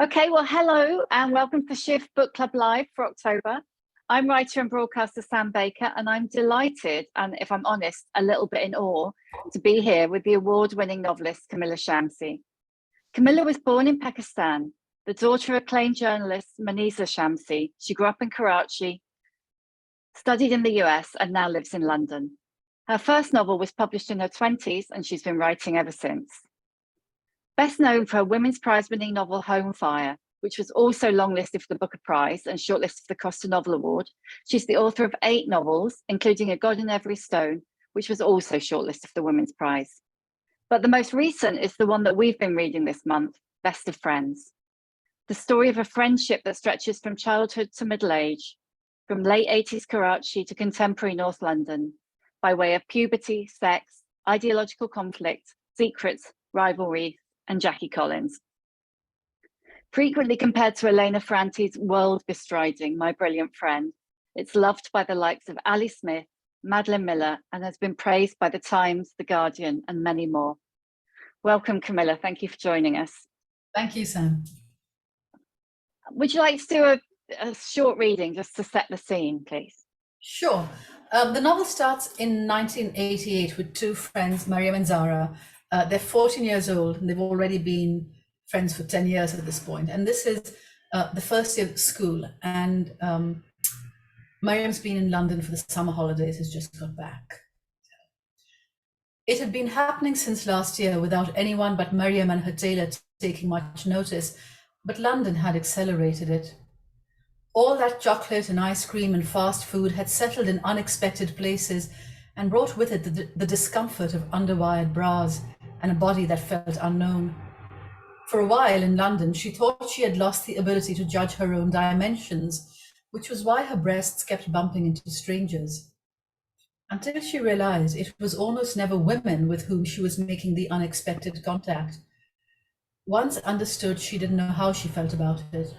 Okay, well, hello and welcome to Shift Bookclub Live for October. I'm writer and broadcaster Sam Baker, and I'm delighted, and if I'm honest, a little bit in awe, to be here with the award-winning novelist Kamila Shamsie. Kamila was born in Pakistan, the daughter of acclaimed journalist Madeline Shamsie. She grew up in Karachi, studied in the US, and now lives in London. Her first novel was published in her 20s, and she's been writing ever since. Best known for her Women's Prize-winning novel Home Fire, which was also longlisted for the Booker Prize and shortlisted for the Costa Novel Award, she's the author of 8 novels, including A God in Every Stone, which was also shortlisted for the Women's Prize. But the most recent is the one that we've been reading this month, Best of Friends. The story of a friendship that stretches from childhood to middle age, from late 80s Karachi to contemporary North London, by way of puberty, sex, ideological conflict, secrets, rivalries, and Jackie Collins. Frequently compared to Elena Ferrante's World-bestriding, My Brilliant Friend, it's loved by the likes of Ali Smith, Madeline Miller, and has been praised by The Times, The Guardian, and many more. Welcome, Kamila. Thank you for joining us. Thank you, Sam. Would you like to do a short reading just to set the scene, please? Sure. The novel starts in 1988 with 2 friends, Mariam and Zara. They're 14 years old and they've already been friends for 10 years at this point. And this is the first year of school. And Mariam's been in London for the summer holidays, has just got back. It had been happening since last year without anyone but Mariam and her tailor taking much notice, but London had accelerated it. All that chocolate and ice cream and fast food had settled in unexpected places and brought with it the discomfort of underwired bras and a body that felt unknown. For a while in London, she thought she had lost the ability to judge her own dimensions, which was why her breasts kept bumping into strangers. Until she realized it was almost never women with whom she was making the unexpected contact. Once understood, she didn't know how she felt about it.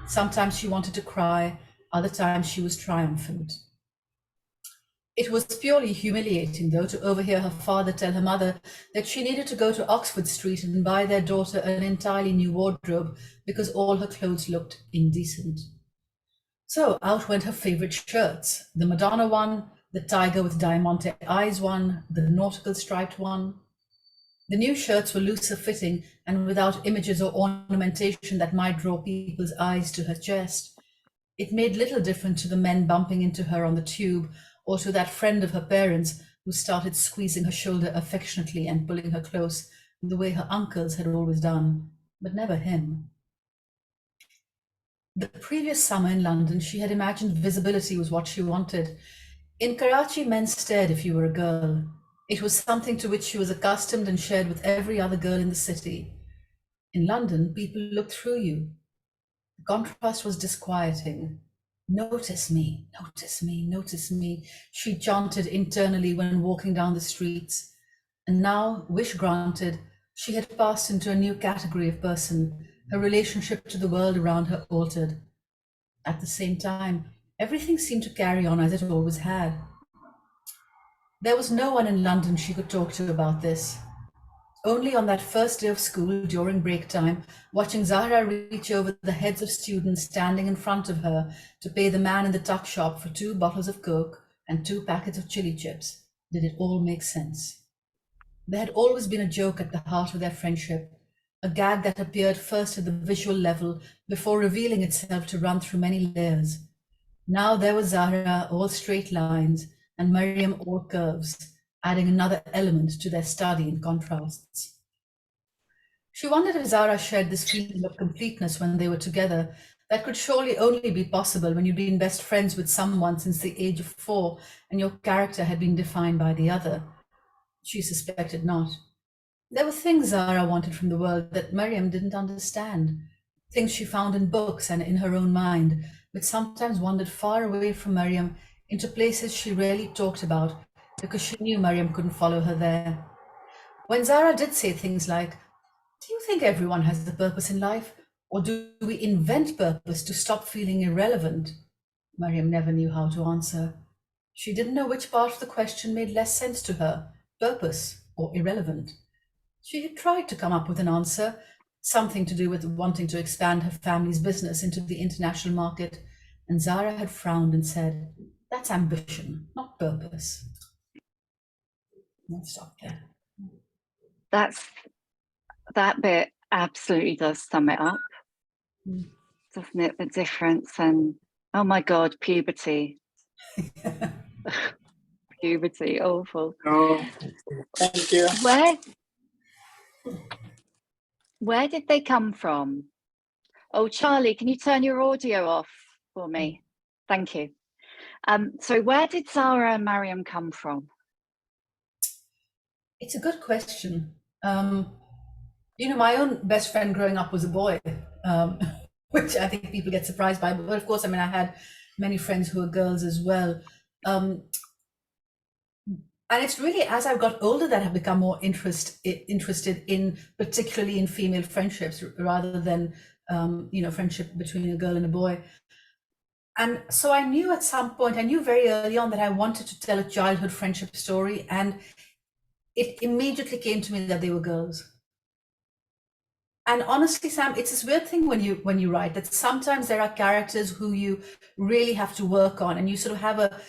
Sometimes she wanted to cry, other times she was triumphant. It was purely humiliating, though, to overhear her father tell her mother that she needed to go to Oxford Street and buy their daughter an entirely new wardrobe because all her clothes looked indecent. So out went her favorite shirts, the Madonna one, the tiger with diamante eyes one, the nautical striped one. The new shirts were looser fitting and without images or ornamentation that might draw people's eyes to her chest. It made little difference to the men bumping into her on the tube or to that friend of her parents who started squeezing her shoulder affectionately and pulling her close the way her uncles had always done, but never him. The previous summer in London, she had imagined visibility was what she wanted. In Karachi, men stared if you were a girl. It was something to which she was accustomed and shared with every other girl in the city. In London, people looked through you. The contrast was disquieting. Notice me, notice me, notice me, she chanted internally when walking down the streets. And now, wish granted, she had passed into a new category of person, her relationship to the world around her altered. At the same time, everything seemed to carry on as it always had. There was no one in London she could talk to about this. Only on that first day of school during break time, watching Zahra reach over the heads of students standing in front of her to pay the man in the tuck shop for 2 bottles of Coke and 2 packets of chili chips, did it all make sense. There had always been a joke at the heart of their friendship, a gag that appeared first at the visual level before revealing itself to run through many layers. Now there was Zahra, all straight lines, and Mariam, all curves, adding another element to their study in contrasts. She wondered if Zahra shared this feeling of completeness when they were together that could surely only be possible when you'd been best friends with someone since the age of 4 and your character had been defined by the other. She suspected not. There were things Zahra wanted from the world that Mariam didn't understand, things she found in books and in her own mind, but sometimes wandered far away from Mariam into places she rarely talked about because she knew Mariam couldn't follow her there. When Zahra did say things like, "Do you think everyone has a purpose in life? Or do we invent purpose to stop feeling irrelevant?" Mariam never knew how to answer. She didn't know which part of the question made less sense to her, purpose or irrelevant. She had tried to come up with an answer, something to do with wanting to expand her family's business into the international market. And Zara had frowned and said, "That's ambition, not purpose." Let's stop there. That bit absolutely does sum it up, doesn't it? The difference, and oh my God, puberty. Puberty, awful. Oh, thank you. Where did they come from? Oh, Charlie, can you turn your audio off for me? Thank you. So where did Zara and Mariam come from? It's a good question. You know, my own best friend growing up was a boy, which I think people get surprised by. But of course, I mean, I had many friends who were girls as well. And it's really as I've got older that I've become more interested in particularly in female friendships rather than, you know, friendship between a girl and a boy. And so I knew at some point, I knew very early on that I wanted to tell a childhood friendship story. And it immediately came to me that they were girls. And honestly, Sam, it's this weird thing when you write that sometimes there are characters who you really have to work on, and you sort of have a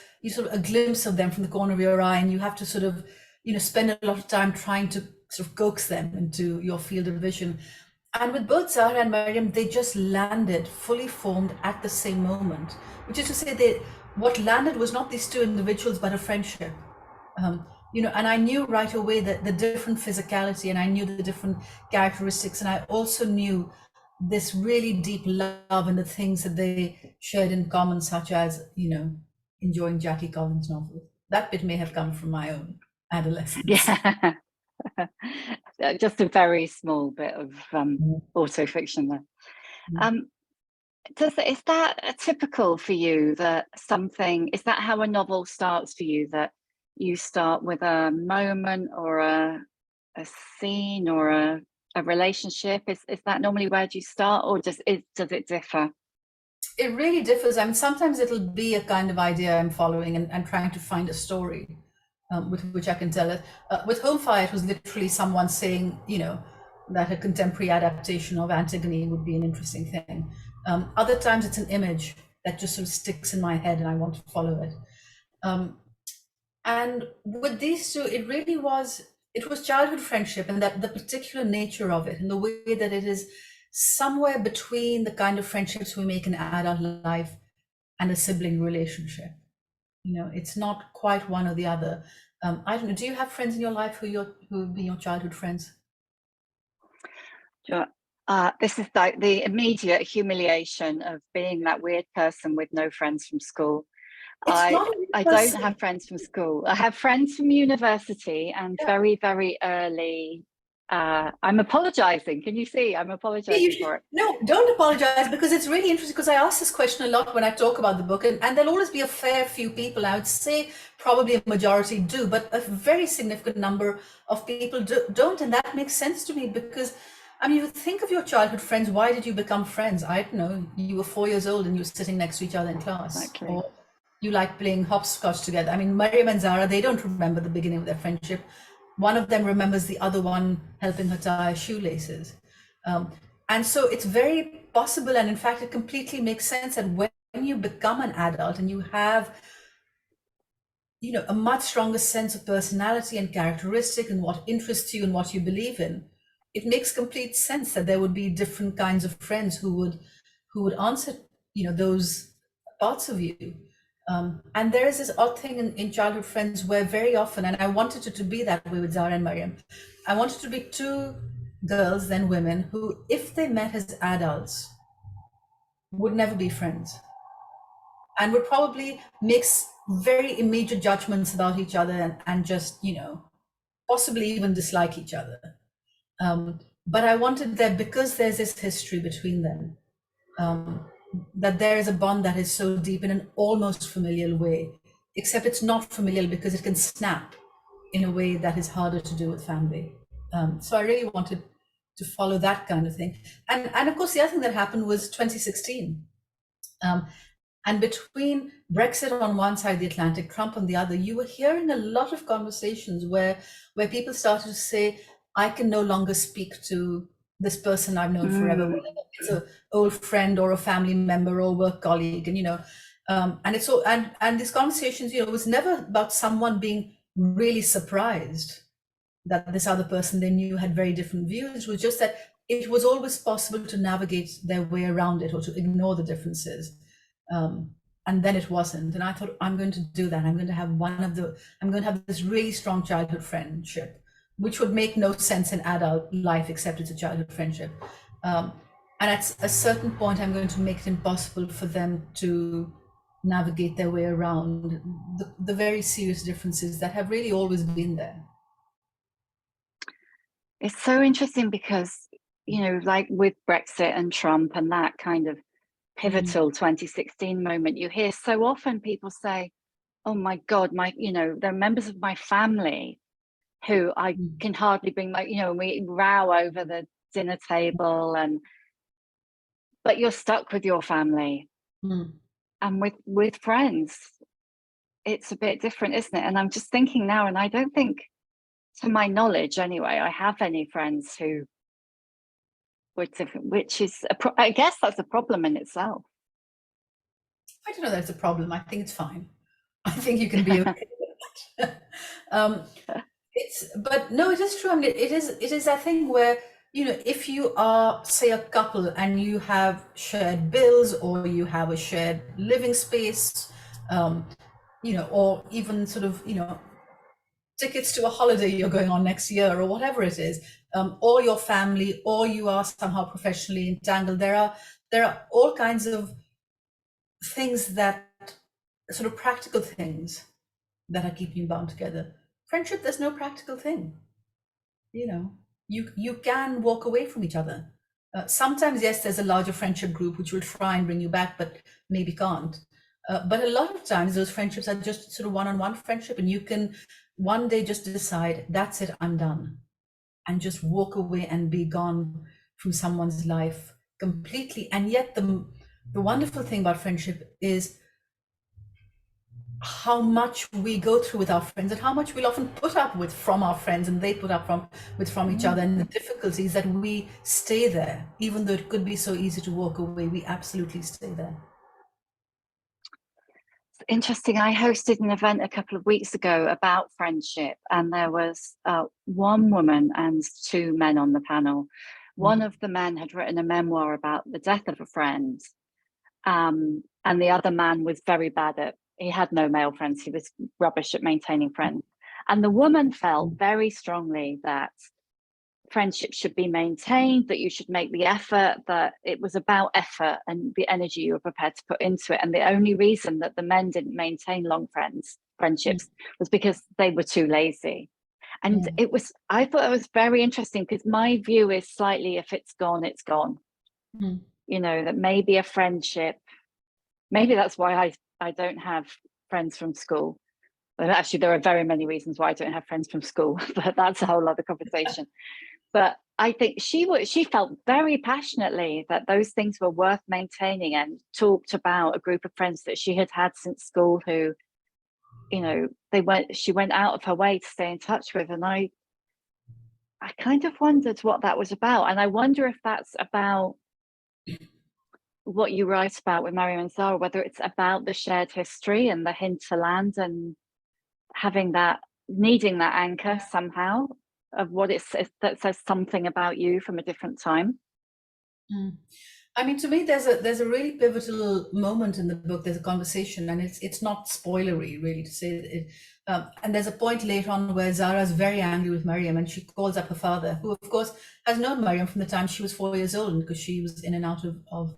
glimpse of them from the corner of your eye, and you have to sort of, you know, spend a lot of time trying to sort of coax them into your field of vision. And with both Zahra and Mariam, they just landed fully formed at the same moment, which is to say what landed was not these two individuals, but a friendship. You know, and I knew right away that the different physicality, and I knew the different characteristics, and I also knew this really deep love and the things that they shared in common, such as, you know, enjoying Jackie Collins' novels. That bit may have come from my own adolescence. Yeah, just a very small bit of autofiction there. Is that typical for you, that something, is that how a novel starts for you, that you start with a moment or a scene or a relationship? Is that normally where do you start, or does it differ? It really differs. I mean, sometimes it'll be a kind of idea I'm following and trying to find a story with which I can tell it. With Home Fire, it was literally someone saying, you know, that a contemporary adaptation of Antigone would be an interesting thing. Other times it's an image that just sort of sticks in my head and I want to follow it. And with these two, it was childhood friendship, and that the particular nature of it and the way that it is somewhere between the kind of friendships we make in adult life and a sibling relationship. You know, it's not quite one or the other. I don't know, do you have friends in your life who've been your childhood friends? Sure. This is like the immediate humiliation of being that weird person with no friends from school. I don't have friends from school. I have friends from university and very, very early. I'm apologizing. Can you see? I'm apologizing for it. No, don't apologize, because it's really interesting, because I ask this question a lot when I talk about the book, and there'll always be a fair few people, I would say probably a majority do, but a very significant number of people don't. And that makes sense to me, because I mean, you think of your childhood friends. Why did you become friends? I don't know. You were 4 years old and you were sitting next to each other in class. Exactly. Or you like playing hopscotch together. I mean, Mariam and Zara, they don't remember the beginning of their friendship. One of them remembers the other one helping her tie shoelaces. And so it's very possible, and in fact, it completely makes sense that when you become an adult and you have, you know, a much stronger sense of personality and characteristic and what interests you and what you believe in, it makes complete sense that there would be different kinds of friends who would answer, you know, those parts of you. And there is this odd thing in childhood friends where very often, and I wanted it to be that way with Zara and Mariam, I wanted to be two girls, then women, who, if they met as adults, would never be friends and would probably make very immediate judgments about each other and just, you know, possibly even dislike each other. But I wanted that, because there's this history between them, that there is a bond that is so deep in an almost familial way, except it's not familial because it can snap in a way that is harder to do with family. So I really wanted to follow that kind of thing. And of course, the other thing that happened was 2016. And between Brexit on one side of the Atlantic, Trump on the other, you were hearing a lot of conversations where people started to say, I can no longer speak to this person I've known forever, whether it's an old friend or a family member or work colleague, and and it's so and these conversations, was never about someone being really surprised that this other person they knew had very different views. It was just that it was always possible to navigate their way around it or to ignore the differences. And then it wasn't. And I thought, I'm going to do that. I'm going to have this really strong childhood friendship, which would make no sense in adult life except it's a childhood friendship. And at a certain point, I'm going to make it impossible for them to navigate their way around the very serious differences that have really always been there. It's so interesting because, like with Brexit and Trump and that kind of pivotal 2016 moment, you hear so often people say, oh my God, they're members of my family who I can hardly bring we row over the dinner table but you're stuck with your family. And with friends, it's a bit different, isn't it? And I'm just thinking now, and I don't think, to my knowledge anyway, I have any friends who were different, which is, I guess that's a problem in itself. I don't know that it's a problem. I think it's fine. I think you can be okay with that. But no, it is true. I mean, it is that thing where, if you are, say, a couple and you have shared bills or you have a shared living space, or even sort of, tickets to a holiday you're going on next year or whatever it is, or your family, or you are somehow professionally entangled, there are all kinds of things that sort of practical things that are keeping you bound together. Friendship, there's no practical thing. You can walk away from each other. Sometimes, yes, there's a larger friendship group which will try and bring you back, but maybe can't. But a lot of times those friendships are just sort of one-on-one friendship, and you can one day just decide, that's it, I'm done, and just walk away and be gone from someone's life completely. And yet the wonderful thing about friendship is how much we go through with our friends, and how much we'll often put up with from our friends, and they put up from each other, and the difficulties that we stay there, even though it could be so easy to walk away. We absolutely stay there. Interesting. I hosted an event a couple of weeks ago about friendship, and there was one woman and two men on the panel. One of the men had written a memoir about the death of a friend, and the other man was very bad he had no male friends. He was rubbish at maintaining friends. And the woman felt very strongly that friendship should be maintained, that you should make the effort, that it was about effort and the energy you were prepared to put into it. And the only reason that the men didn't maintain long friendships was because they were too lazy. And I thought it was very interesting, because my view is slightly, if it's gone, it's gone. That maybe a friendship, maybe that's why I don't have friends from school. Well, actually, there are very many reasons why I don't have friends from school, but that's a whole other conversation. But I think she felt very passionately that those things were worth maintaining, and talked about a group of friends that she had since school who, she went out of her way to stay in touch with. And I kind of wondered what that was about. And I wonder if that's about what you write about with Mariam and Zara, whether it's about the shared history and the hinterland, and having needing that anchor somehow of what it says, that says something about you from a different time. I mean, to me, there's a really pivotal moment in the book. There's a conversation, and it's not spoilery really to say it. And there's a point later on where Zara's very angry with Mariam, and she calls up her father, who of course has known Mariam from the time she was 4 years old, because she was in and out of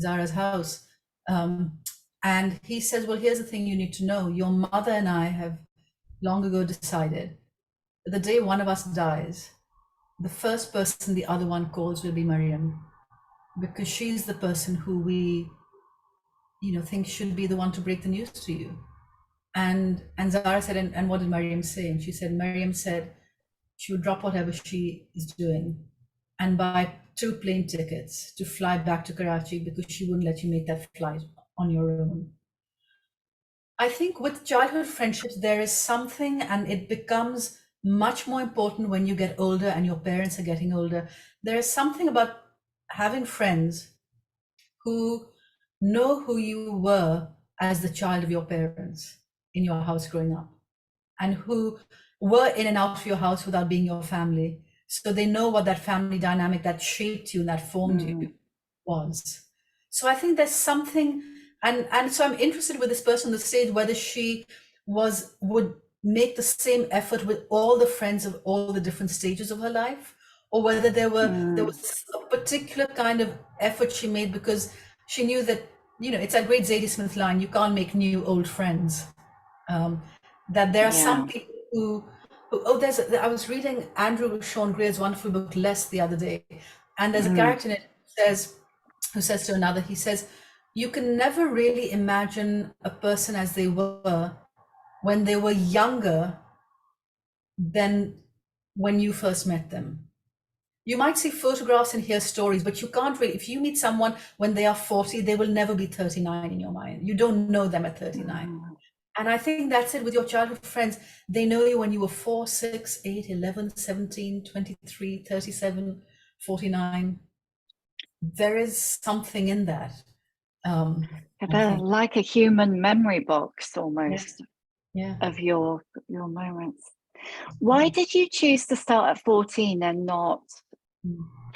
Zara's house. And he says, well, here's the thing you need to know. Your mother and I have long ago decided that the day one of us dies, the first person the other one calls will be Mariam, because she's the person who we, think should be the one to break the news to you. And Zara said, and what did Mariam say? And she said, Mariam said she would drop whatever she is doing and buy 2 plane tickets to fly back to Karachi, because she wouldn't let you make that flight on your own. I think with childhood friendships, there is something, and it becomes much more important when you get older and your parents are getting older, there's something about having friends who know who you were as the child of your parents in your house growing up, and who were in and out of your house without being your family. So they know what that family dynamic that shaped you and that formed you was. So I think there's something, and so I'm interested with this person on the stage, whether she would make the same effort with all the friends of all the different stages of her life, or whether there was a particular kind of effort she made because she knew that, you know, it's that great Zadie Smith line, you can't make new old friends. That there are some people who I was reading Andrew Sean Greer's wonderful book Less the other day, and there's a character in it who says to another, he says, you can never really imagine a person as they were when they were younger than when you first met them. You might see photographs and hear stories, but you can't really, if you meet someone when they are 40, they will never be 39 in your mind. You don't know them at 39. And I think that's it with your childhood friends. They know you when you were 4, 6, 8, 11, 17, 23, 37, 49. There is something in that. They're like a human memory box almost of your moments. Why did you choose to start at 14 and not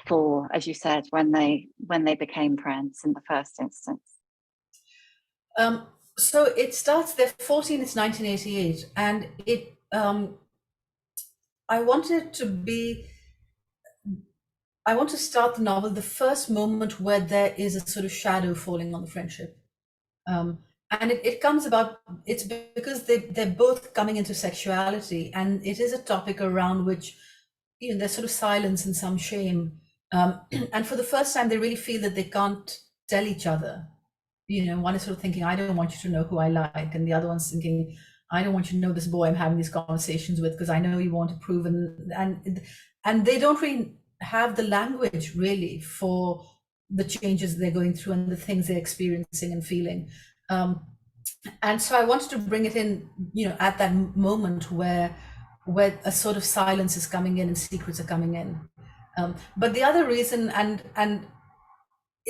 4, as you said, when they became friends in the first instance? So it starts, they're 14, it's 1988, and it I want to start the novel the first moment where there is a sort of shadow falling on the friendship. And it comes about, it's because they're both coming into sexuality, and it is a topic around which, you know, there's sort of silence and some shame. And for the first time, they really feel that they can't tell each other. You know, one is sort of thinking, I don't want you to know who I like. And the other one's thinking, I don't want you to know this boy I'm having these conversations with because I know you want to prove. And they don't really have the language really for the changes they're going through and the things they're experiencing and feeling. And so I wanted to bring it in, you know, at that moment where a sort of silence is coming in and secrets are coming in. But the other reason, and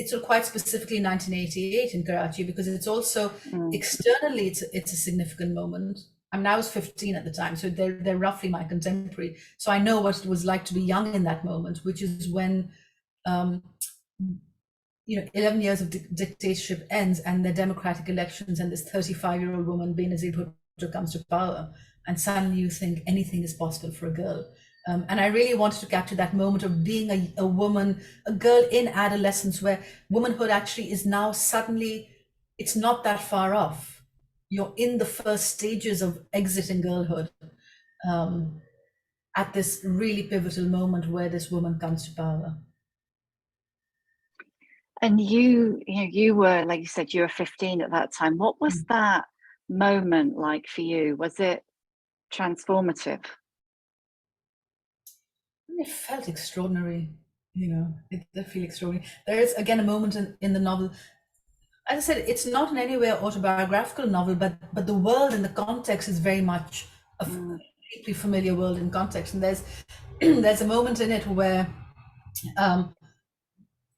it's quite specifically 1988 in Karachi, because it's also externally, it's a significant moment. I mean, I was 15 at the time, so they're roughly my contemporary. So I know what it was like to be young in that moment, which is when, you know, 11 years of dictatorship ends and the democratic elections, and this 35-year-old woman, Benazir Bhutto, comes to power, and suddenly you think anything is possible for a girl. And I really wanted to capture that moment of being a woman, a girl in adolescence, where womanhood actually is now suddenly, it's not that far off. You're in the first stages of exiting girlhood, at this really pivotal moment where this woman comes to power. And you were, like you said, you were 15 at that time. What was that moment like for you? Was it transformative? It felt extraordinary, you know, it did feel extraordinary. There is, again, a moment in the novel, as I said, it's not in any way an autobiographical novel, but the world and the context is very much a deeply familiar world in context. And there's a moment in it where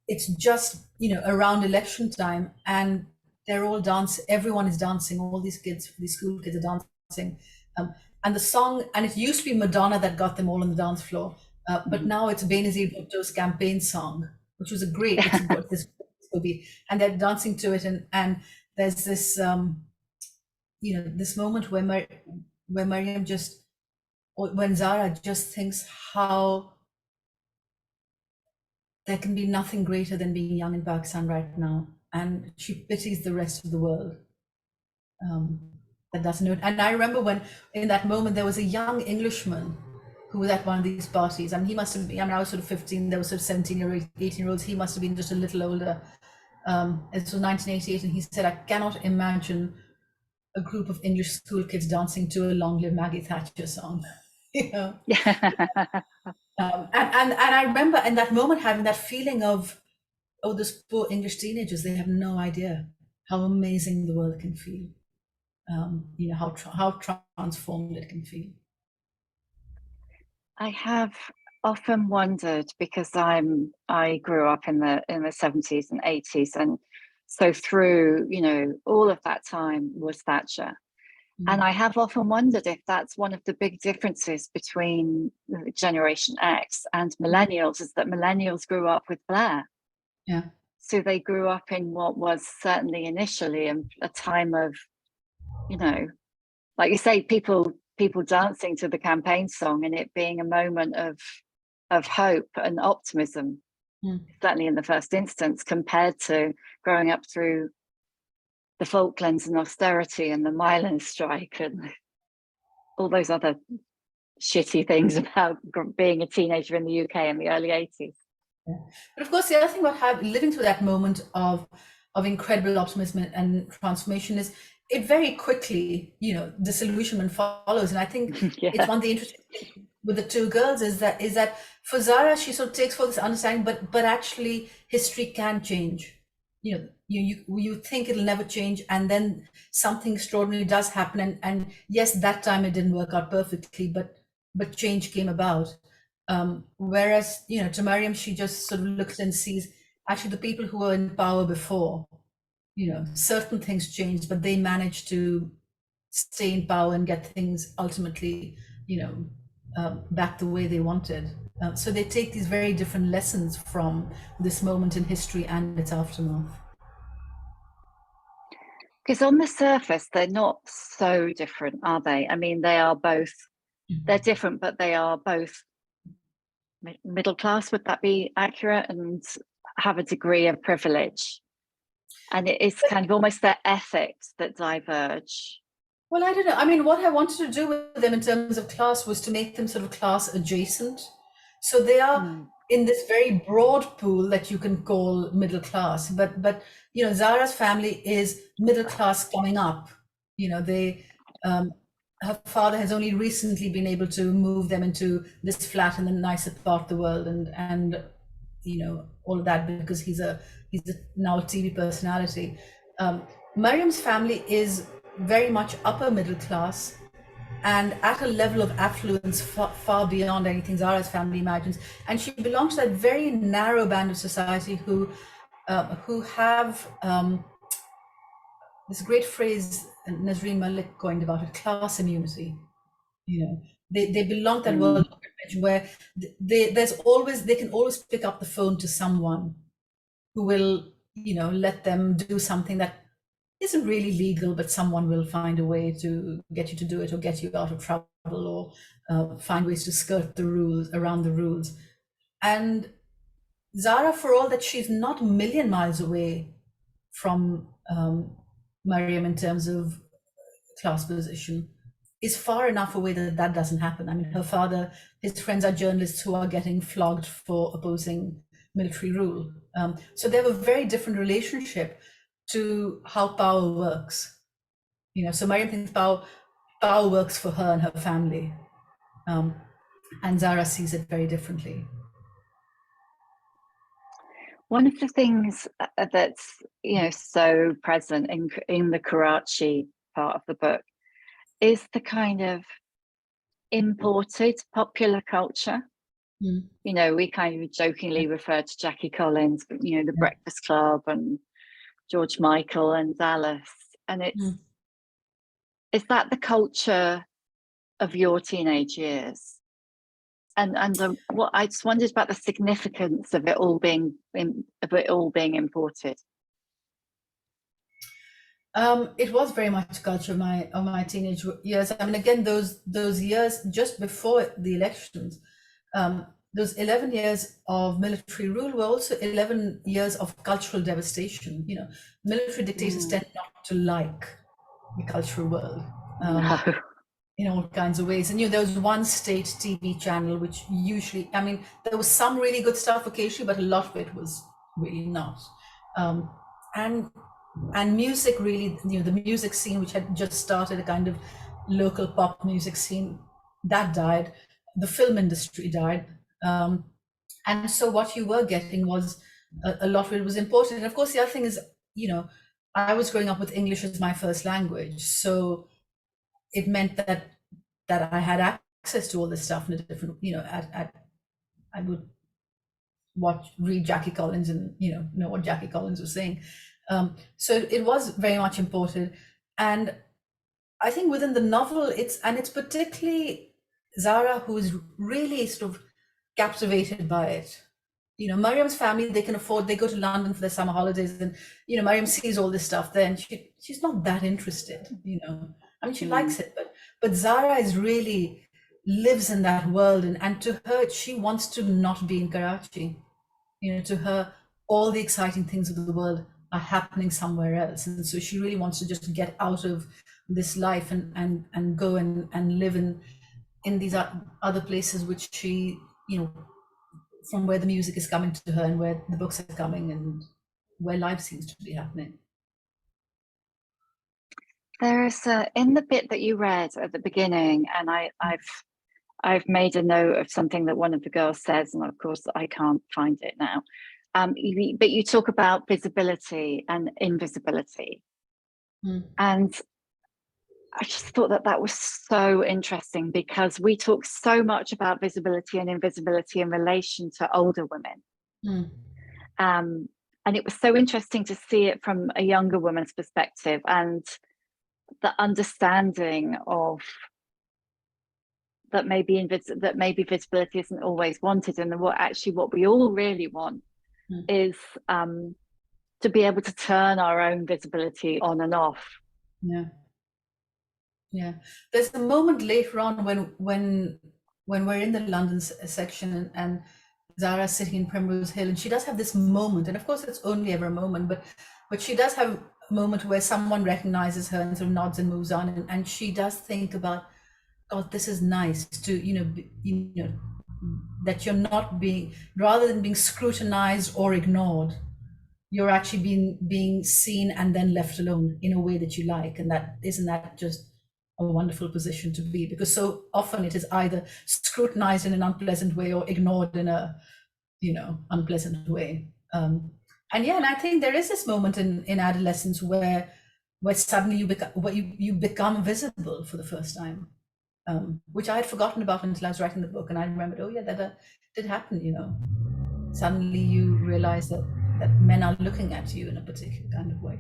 it's just, you know, around election time, and they're all everyone is dancing, all these school kids are dancing. And the song, and it used to be Madonna that got them all on the dance floor. But now it's Benazir Bhutto's campaign song, which was this movie, and they're dancing to it, and there's this, you know, this moment where Mariam when Zara just thinks how there can be nothing greater than being young in Pakistan right now, and she pities the rest of the world that doesn't know it. And I remember when, in that moment, there was a young Englishman who was at one of these parties, and he must have been, I mean, I was sort of 15, there was sort of 17 or 18-year-olds, he must have been just a little older. It was 1988, and he said, I cannot imagine a group of English school kids dancing to a Long Live Maggie Thatcher song. You know? And I remember in that moment having that feeling of, oh, those poor English teenagers, they have no idea how amazing the world can feel. You know, how transformed it can feel. I have often wondered, because I grew up in the 70s and 80s, and so through, you know, all of that time was Thatcher. And I have often wondered if that's one of the big differences between Generation X and millennials, is that millennials grew up with Blair. Yeah. So they grew up in what was certainly initially a time of, you know, like you say, people dancing to the campaign song and it being a moment of hope and optimism, certainly in the first instance, compared to growing up through the Falklands and austerity and the Milan strike and all those other shitty things about being a teenager in the UK in the early 80s. Yeah. But of course, the other thing about living through that moment of incredible optimism and transformation is it very quickly, you know, disillusionment follows. And I think it's one of the interesting things with the two girls is that for Zara, she sort of takes for this understanding, but actually history can change. You know, you think it'll never change, and then something extraordinary does happen. And yes, that time it didn't work out perfectly, but change came about. Whereas, you know, to Mariam, she just sort of looks and sees actually the people who were in power before, you know, certain things changed, but they managed to stay in power and get things ultimately, you know, back the way they wanted. So they take these very different lessons from this moment in history and its aftermath. Because on the surface, they're not so different, are they? I mean, they are both, they're different, but they are both middle class. Would that be accurate? And have a degree of privilege. And it is kind of almost their ethics that diverge. Well, I don't know. I mean, what I wanted to do with them in terms of class was to make them sort of class adjacent. So they are in this very broad pool that you can call middle class. But you know, Zara's family is middle class coming up. You know, they her father has only recently been able to move them into this flat in the nicer part of the world, and you know, all of that because he's now a TV personality. Mariam's family is very much upper middle class and at a level of affluence far beyond anything Zara's family imagines. And she belongs to that very narrow band of society who have this great phrase Nazreen Malik coined about it, class immunity. You know, they belong to that world where they can always pick up the phone to someone who will, you know, let them do something that isn't really legal, but someone will find a way to get you to do it or get you out of trouble or find ways to skirt the rules, around the rules. And Zara, for all that she's not a million miles away from Mariam in terms of class position, is far enough away that that doesn't happen. I mean, her father, his friends are journalists who are getting flogged for opposing military rule. So they have a very different relationship to how power works. You know, so Mariam thinks power works for her and her family. And Zara sees it very differently. One of the things that's, you know, so present in the Karachi part of the book is the kind of imported popular culture. You know, we kind of jokingly refer to Jackie Collins, but you know, the Breakfast Club and George Michael and Dallas, and is that the culture of your teenage years? And what I just wondered about the significance of it all being imported. It was very much culture of my teenage years. I mean, again, those years just before the elections, those 11 years of military rule were also 11 years of cultural devastation. You know, military dictators tend not to like the cultural world in all kinds of ways. And you know, there was one state TV channel which usually, I mean, there was some really good stuff occasionally, but a lot of it was really not. And music really, you know, the music scene, which had just started, a kind of local pop music scene, that died. The film industry died. And so what you were getting was a lot of it was imported. And of course, the other thing is, you know, I was growing up with English as my first language. So it meant that I had access to all this stuff in a different, you know, at I would read Jackie Collins and know what Jackie Collins was saying. So it was very much imported, and I think within the novel, it's particularly Zara who is really sort of captivated by it. Mariam's family, they can afford, they go to London for their summer holidays, and Mariam sees all this stuff there, and she's not that interested. I mean, she likes it, but Zara is really lives in that world, and to her, she wants to not be in Karachi. To her, all the exciting things of the world are happening somewhere else, and so she really wants to just get out of this life and go and live in these other places which she, from where the music is coming to her and where the books are coming and where life seems to be happening. There is in the bit that you read at the beginning, and I've made a note of something that one of the girls says, and of course I can't find it now. But you talk about visibility and invisibility, and I just thought that was so interesting, because we talk so much about visibility and invisibility in relation to older women. And it was so interesting to see it from a younger woman's perspective, and the understanding of that maybe visibility isn't always wanted, and what we all really want is to be able to turn our own visibility on and off. Yeah. There's a moment later on when we're in the London section and Zara's sitting in Primrose Hill, and she does have this moment, and of course it's only ever a moment, but she does have a moment where someone recognizes her and sort of nods and moves on, and she does think about, God, this is nice to that you're not rather than being scrutinized or ignored, you're actually being seen and then left alone in a way that you like. And isn't that just a wonderful position to be? Because so often it is either scrutinized in an unpleasant way or ignored in a unpleasant way. And I think there is this moment in adolescence where suddenly you become visible for the first time, which I had forgotten about until I was writing the book, and I remembered, oh yeah, that did happen. Suddenly you realize that men are looking at you in a particular kind of way.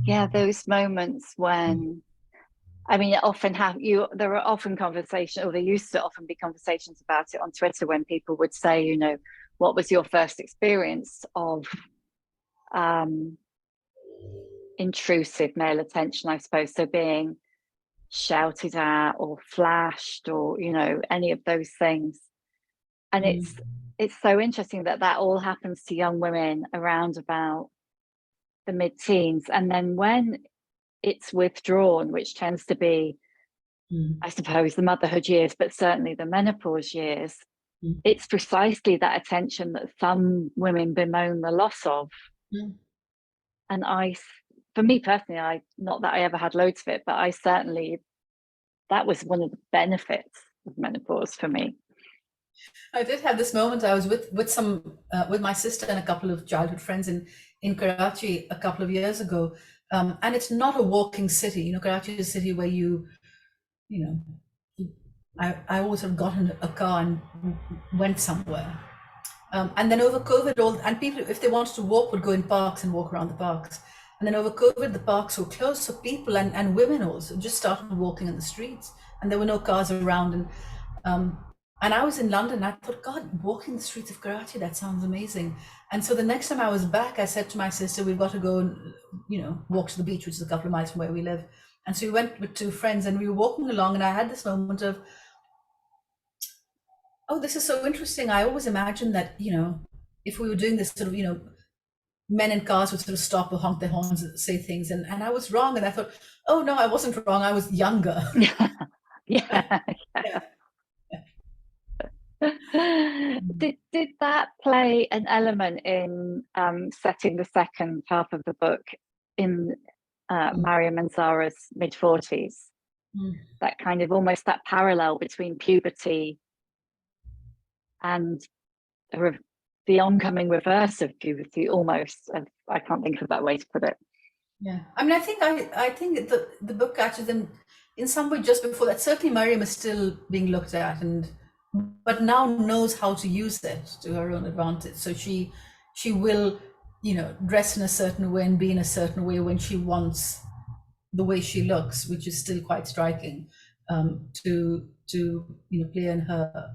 Yeah, those moments when, I mean, there are often conversations, or there used to often be conversations about it on Twitter, when people would say, what was your first experience of intrusive male attention, I suppose, so being shouted at or flashed or any of those things. And it's so interesting that all happens to young women around about the mid-teens, and then when it's withdrawn, which tends to be I suppose the motherhood years, but certainly the menopause years, it's precisely that attention that some women bemoan the loss of. And for me personally, not that I ever had loads of it, but that was one of the benefits of menopause for me. I did have this moment. I was with my sister and a couple of childhood friends in Karachi a couple of years ago, and it's not a walking city. Karachi is a city where I always have gotten a car and went somewhere, and then over COVID, and people, if they wanted to walk, would go in parks and walk around the parks. And then over COVID, the parks were closed, so people and women also just started walking in the streets, and there were no cars around. And I was in London, and I thought, God, walking the streets of Karachi, that sounds amazing. And so the next time I was back, I said to my sister, we've got to go and, walk to the beach, which is a couple of miles from where we live. And so we went with two friends, and we were walking along, and I had this moment of, oh, this is so interesting. I always imagined that, if we were doing this sort of, men in cars would sort of stop or honk their horns and say things. And I was wrong. And I thought, oh, no, I wasn't wrong. I was younger. Yeah. Did that play an element in setting the second half of the book in Mariam and Zara's mid-40s? That kind of almost that parallel between puberty and the oncoming reverse of puberty, almost. I can't think of that way to put it. Yeah, I mean, I think the book catches them in some way just before that. Certainly Mariam is still being looked at, and but now knows how to use it to her own advantage. So she will, you know, dress in a certain way and be in a certain way when she wants the way she looks, which is still quite striking, to you know, play in her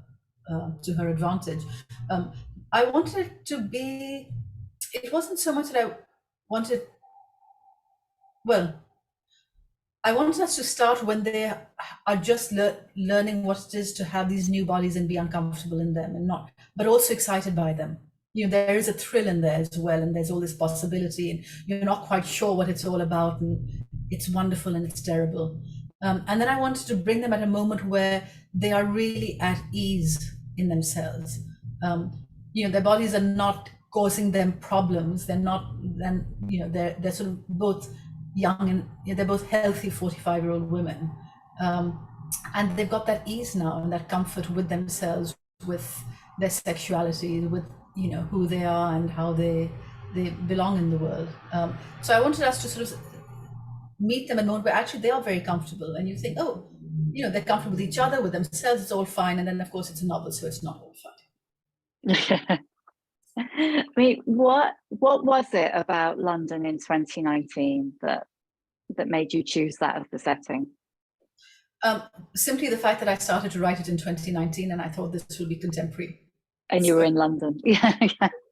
to her advantage. I wanted it to be. It wasn't so much that I wanted. Well, I wanted us to start when they are just learning what it is to have these new bodies and be uncomfortable in them, and not, but also excited by them. You know, there is a thrill in there as well, and there's all this possibility, and you're not quite sure what it's all about, and it's wonderful and it's terrible. And then I wanted to bring them at a moment where they are really at ease in themselves. You know, their bodies are not causing them problems. They're not, then, you know, they're sort of both young and, you know, they're both healthy 45-year-old women. And they've got that ease now and that comfort with themselves, with their sexuality, with, you know, who they are and how they belong in the world. So I wanted us to sort of meet them and know where actually they are very comfortable, and you think, oh, you know, they're comfortable with each other, with themselves, it's all fine. And then of course it's a novel, so it's not all fine. I mean, what was it about London in 2019 that made you choose that as the setting? Simply the fact that I started to write it in 2019, and I thought this will be contemporary. And you were in London. Yeah.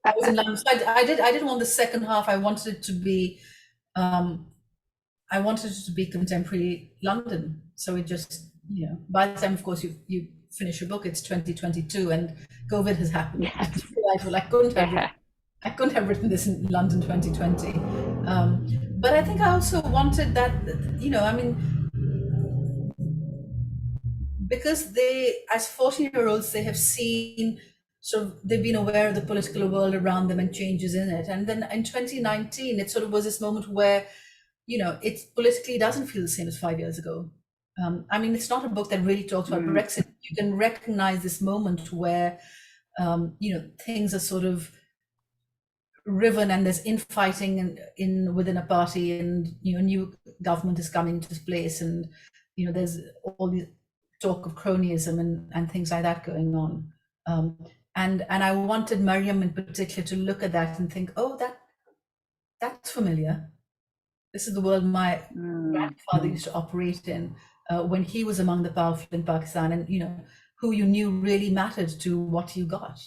I was in London. So I didn't want the second half. I wanted it to be contemporary London. So it just, you know, by the time, of course, you finish your book, it's 2022, and COVID has happened. Yes. I couldn't have written this in London 2020. But I think I also wanted that, you know, I mean, because they, as 14-year-olds, they have seen, sort of, they've been aware of the political world around them and changes in it. And then in 2019, it sort of was this moment where, you know, it politically doesn't feel the same as 5 years ago. I mean, it's not a book that really talks about Brexit. You can recognize this moment where, you know, things are sort of riven and there's infighting within a party, and, you know, new government is coming into place, and, you know, there's all the talk of cronyism and things like that going on. And I wanted Mariam in particular to look at that and think, oh, that's familiar. This is the world my grandfather used to operate in when he was among the powerful in Pakistan, and, you know, who you knew really mattered to what you got.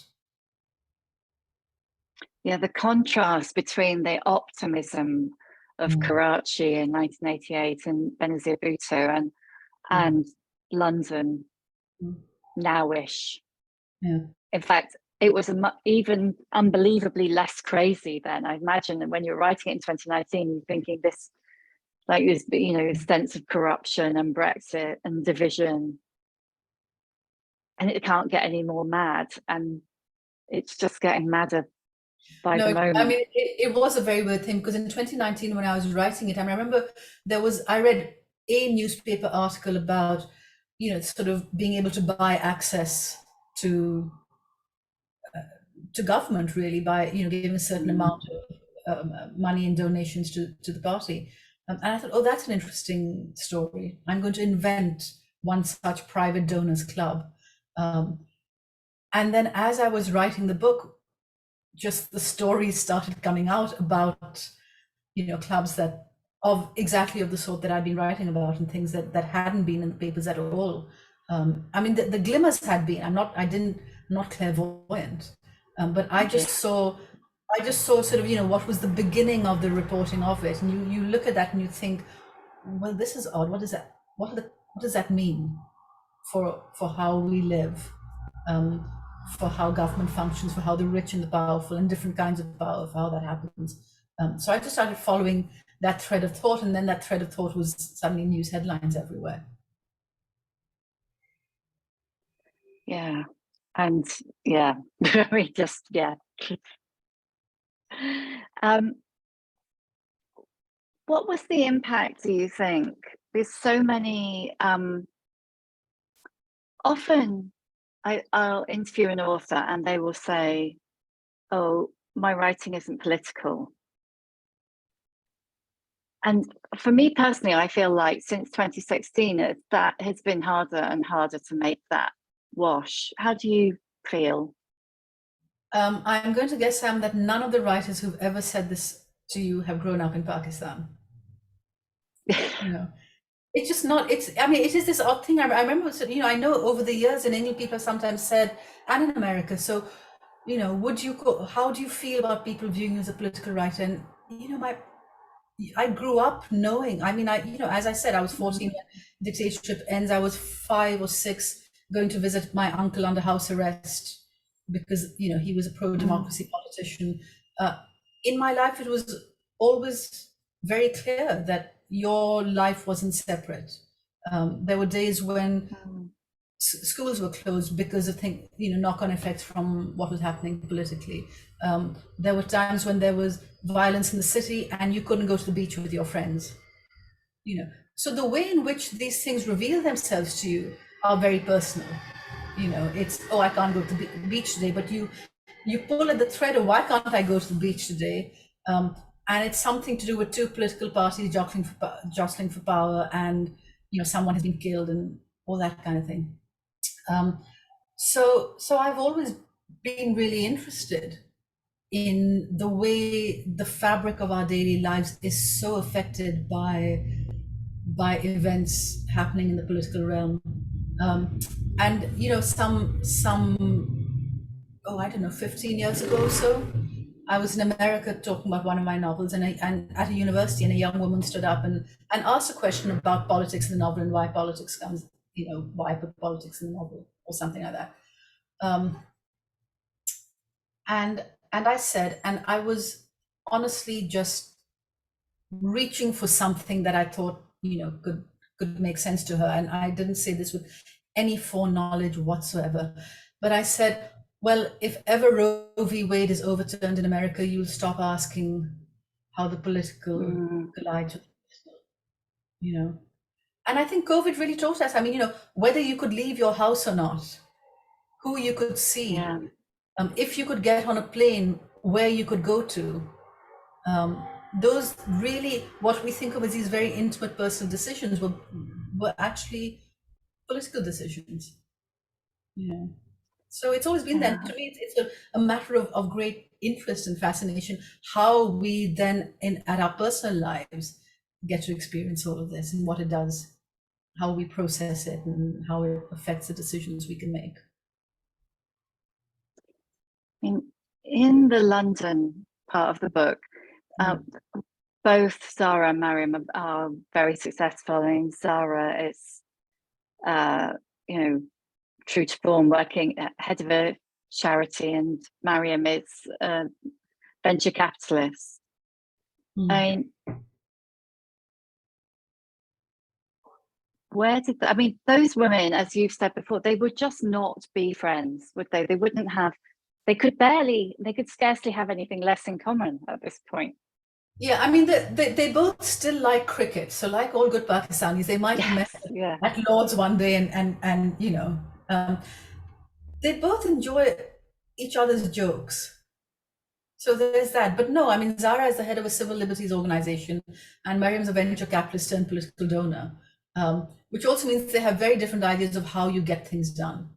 Yeah, the contrast between the optimism of Karachi in 1988 and Benazir Bhutto and London nowish. Yeah. In fact, it was even unbelievably less crazy then. I imagine that when you're writing it in 2019, you're thinking this, like this, you know, sense of corruption and Brexit and division, and it can't get any more mad, and it's just getting madder by the moment. I mean, it was a very weird thing, because in 2019, when I was writing it, I remember I read a newspaper article about, you know, sort of being able to buy access to government, really, by, you know, giving a certain amount of money and donations to the party. And I thought, oh, that's an interesting story. I'm going to invent one such private donors club. And then as I was writing the book, just the stories started coming out about, you know, clubs that of the sort that I'd been writing about, and things that hadn't been in the papers at all. I mean, the glimmers had been. I'm not clairvoyant, but I just saw sort of, you know, what was the beginning of the reporting of it, and you look at that and you think, well, this is odd. What is that? What does that mean for how we live? For how government functions, for how the rich and the powerful and different kinds of power, for how that happens. So I just started following that thread of thought, and then that thread of thought was suddenly news headlines everywhere. Yeah, and yeah, we just, yeah. What was the impact, do you think? There's so many, often I'll interview an author and they will say, oh, my writing isn't political. And for me personally, I feel like since 2016, that has been harder and harder to make that wash? How do you feel? I'm going to guess, Sam, that none of the writers who've ever said this to you have grown up in Pakistan. You know, it's just not, I mean, it is this odd thing. I remember, you know, I know over the years in England, people have sometimes said, and in America, so, you know, how do you feel about people viewing you as a political writer? And, you know, I grew up knowing, I mean, you know, as I said, I was 14 when dictatorship ends. I was 5 or 6 going to visit my uncle under house arrest because, you know, he was a pro-democracy politician. In my life, it was always very clear that your life wasn't separate. There were days when schools were closed because of knock-on effects from what was happening politically. There were times when there was violence in the city and you couldn't go to the beach with your friends. You know, so the way in which these things reveal themselves to you are very personal. You know, it's, oh, I can't go to the beach today, but you pull at the thread of why can't I go to the beach today? And it's something to do with 2 political parties jostling for power, and you know, someone has been killed and all that kind of thing. So I've always been really interested in the way the fabric of our daily lives is so affected by events happening in the political realm. And you know, I don't know, 15 years ago or so, I was in America talking about one of my novels, and at a university, and a young woman stood up and asked a question about politics in the novel and why politics comes, you know, why put politics in the novel or something like that. And I said, and I was honestly just reaching for something that I thought, you know, could make sense to her. And I didn't say this with any foreknowledge whatsoever, but I said, well, if ever Roe v. Wade is overturned in America, you'll stop asking how the political collides with the personal, you know. And I think COVID really taught us, I mean, you know, whether you could leave your house or not, who you could see, if you could get on a plane, where you could go to, those really, what we think of as these very intimate personal decisions were actually political decisions. You know, so it's always been there. To me, it's a matter of great interest and fascination how we then, at our personal lives, get to experience all of this and what it does, how we process it, and how it affects the decisions we can make. In the London part of the book, both Zara and Mariam are very successful. I mean, Zara is, you know, true to form, working head of a charity, and Mariam is a venture capitalist. I mean, I mean, those women, as you've said before, they would just not be friends, would they? They wouldn't have, they could scarcely have anything less in common at this point. Yeah, I mean, they both still like cricket. So like all good Pakistanis, they might have met at Lord's one day and you know, they both enjoy each other's jokes. So there's that. But no, I mean, Zara is the head of a civil liberties organization, and Mariam's a venture capitalist and political donor, which also means they have very different ideas of how you get things done,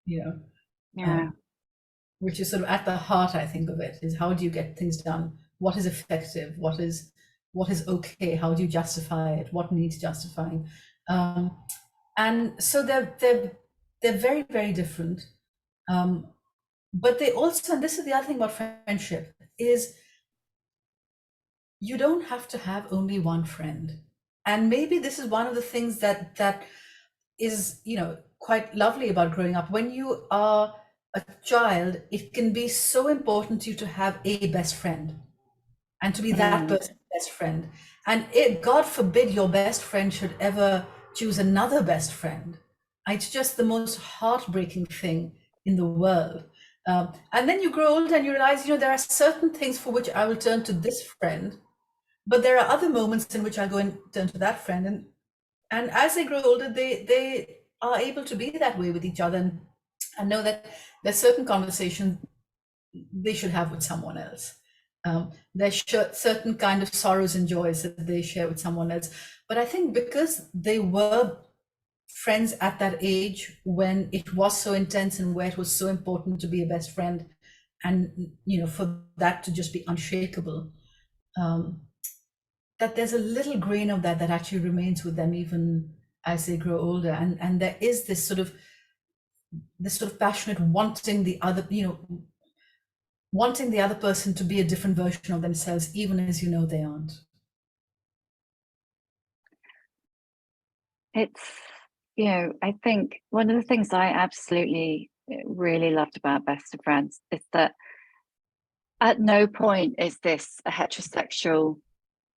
you know. Which is sort of at the heart, I think, of it, is how do you get things done? What is effective? What is okay? How do you justify it? What needs justifying? And so they're very, very different. But they also, and this is the other thing about friendship, is you don't have to have only one friend. And maybe this is one of the things that is, you know, quite lovely about growing up. When you are a child, it can be so important to you to have a best friend and to be that person's best friend. And God forbid your best friend should ever choose another best friend. It's just the most heartbreaking thing in the world. And then you grow old and you realize, you know, there are certain things for which I will turn to this friend, but there are other moments in which I go and turn to that friend. And as they grow older, they are able to be that way with each other and know that there's certain conversations they should have with someone else. There's certain kind of sorrows and joys that they share with someone else. But I think because they were friends at that age when it was so intense and where it was so important to be a best friend, and for that to just be unshakable, that there's a little grain of that actually remains with them even as they grow older, and there is this sort of passionate wanting the other, wanting the other person to be a different version of themselves, even as they aren't. It's, I think one of the things I absolutely really loved about Best of Friends is that at no point is this a heterosexual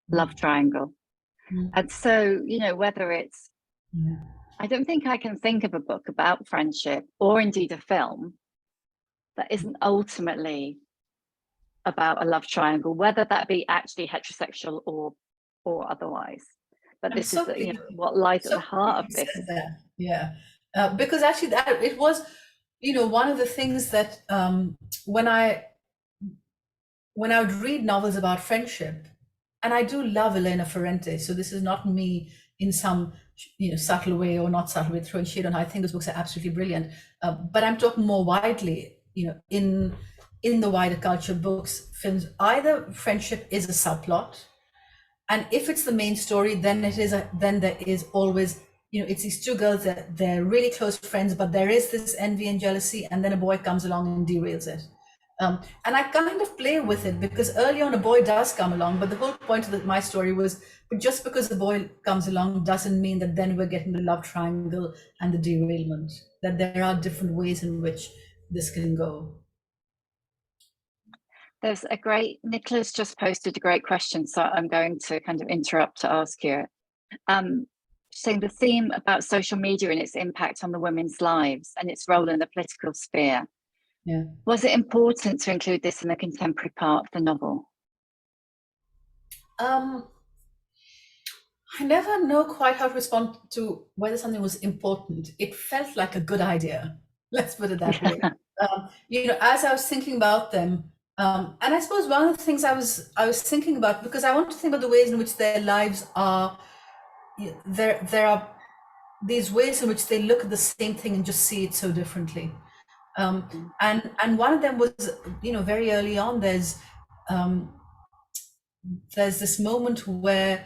love triangle. And so, whether it's, I don't think I can think of a book about friendship, or indeed a film, that isn't ultimately about a love triangle, whether that be actually heterosexual or otherwise. But this is what lies at the heart of this. Yeah, because actually that it was, one of the things that when I would read novels about friendship, and I do love Elena Ferrante, so this is not me in some subtle way or not subtle way throwing shade on her. I think those books are absolutely brilliant, but I'm talking more widely, in the wider culture, books, films. Either friendship is a subplot, and if it's the main story, then there is always, it's these two girls that they're really close friends, but there is this envy and jealousy, and then a boy comes along and derails it. And I kind of play with it, because early on a boy does come along, but the whole point of my story was, but just because the boy comes along doesn't mean that then we're getting the love triangle and the derailment, that there are different ways in which this can go. There's Nicola's just posted a great question, so I'm going to kind of interrupt to ask you. Saying the theme about social media and its impact on the women's lives and its role in the political sphere. Yeah. Was it important to include this in the contemporary part of the novel? I never know quite how to respond to whether something was important. It felt like a good idea. Let's put it that way. As I was thinking about them, and I suppose one of the things I was thinking about, because I want to think about the ways in which their lives are, there are these ways in which they look at the same thing and just see it so differently. And one of them was, very early on, there's this moment where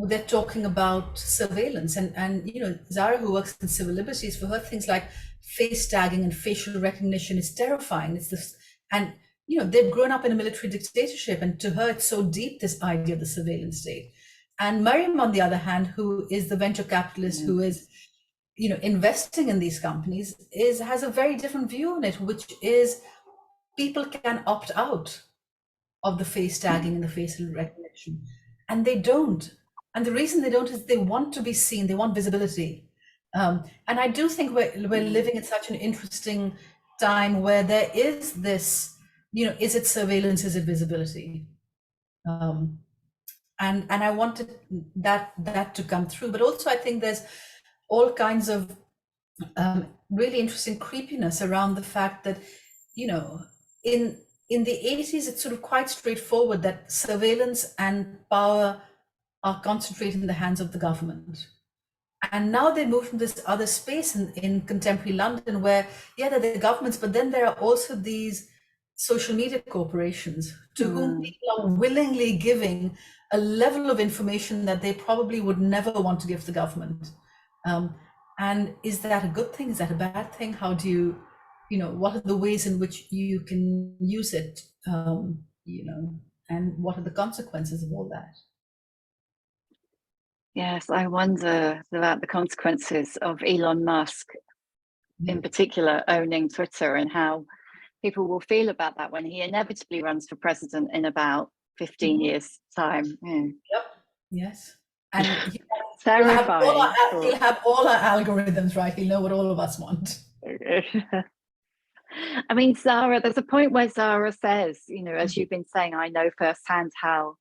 they're talking about surveillance, and Zara, who works in civil liberties, for her things like face tagging and facial recognition is terrifying. It's this, and they've grown up in a military dictatorship, and to her it's so deep, this idea of the surveillance state. And Mariam, on the other hand, who is the venture capitalist who is investing in these companies, has a very different view on it, which is people can opt out of the face tagging and the facial recognition, and they don't. And the reason they don't is they want to be seen, they want visibility. And I do think we're living in such an interesting time where there is this, is it surveillance, is it visibility? And I wanted that to come through. But also I think there's all kinds of really interesting creepiness around the fact that, in the 80s, it's sort of quite straightforward that surveillance and power are concentrated in the hands of the government. And now they move from this other space in contemporary London where, they're the governments, but then there are also these social media corporations to whom people are willingly giving a level of information that they probably would never want to give the government. And is that a good thing? Is that a bad thing? How do you, what are the ways in which you can use it, and what are the consequences of all that? Yes, I wonder about the consequences of Elon Musk, in particular, owning Twitter, and how people will feel about that when he inevitably runs for president in about 15 years' time. Yep. Yes. And terrifying. He'll have all our algorithms, right? He'll know what all of us want. I mean, Zara, there's a point where Zara says, as you've been saying, I know firsthand how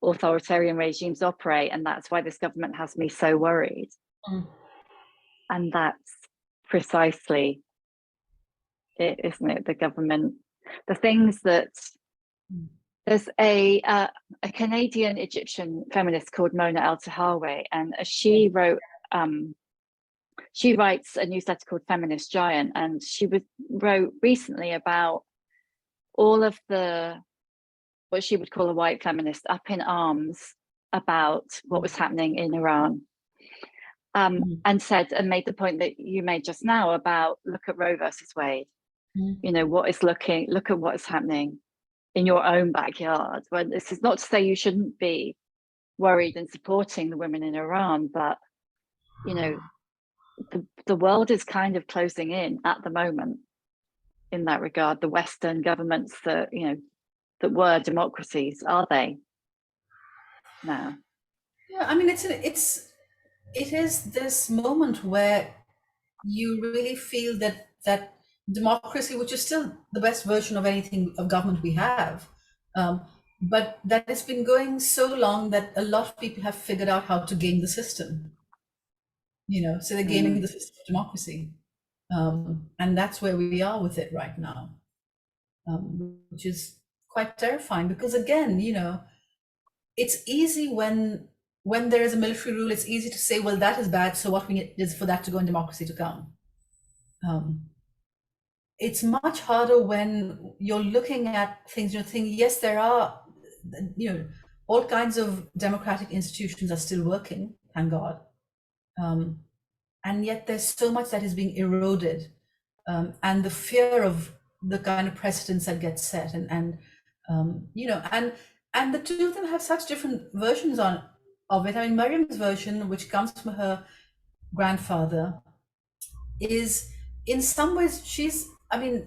authoritarian regimes operate, and that's why this government has me so worried. And that's precisely it, isn't it? The government, the things that There's a Canadian Egyptian feminist called Mona El-Tahawy, and she writes a newsletter called Feminist Giant, and she wrote recently about all of what she would call a white feminist up in arms about what was happening in Iran. And made the point that you made just now about look at Roe versus Wade. You know, look at what is happening in your own backyard. Well, this is not to say you shouldn't be worried and supporting the women in Iran, but you know, the world is kind of closing in at the moment in that regard. The Western governments that, you know, that were democracies, are they now? Yeah, I mean, it is this moment where you really feel that democracy, which is still the best version of anything of government we have, but that it's been going so long that a lot of people have figured out how to game the system. You know, so they're gaming the system of democracy, and that's where we are with it right now, which is quite terrifying. Because again, you know, it's easy when there is a military rule. It's easy to say, well, that is bad. So what we need is for that to go in democracy to come. It's much harder when you're looking at things, you think, yes, there are, you know, all kinds of democratic institutions are still working, thank God. And yet there's so much that is being eroded, and the fear of the kind of precedents that get set, and you know, and the two of them have such different versions of it. I mean, Mariam's version, which comes from her grandfather, is in some ways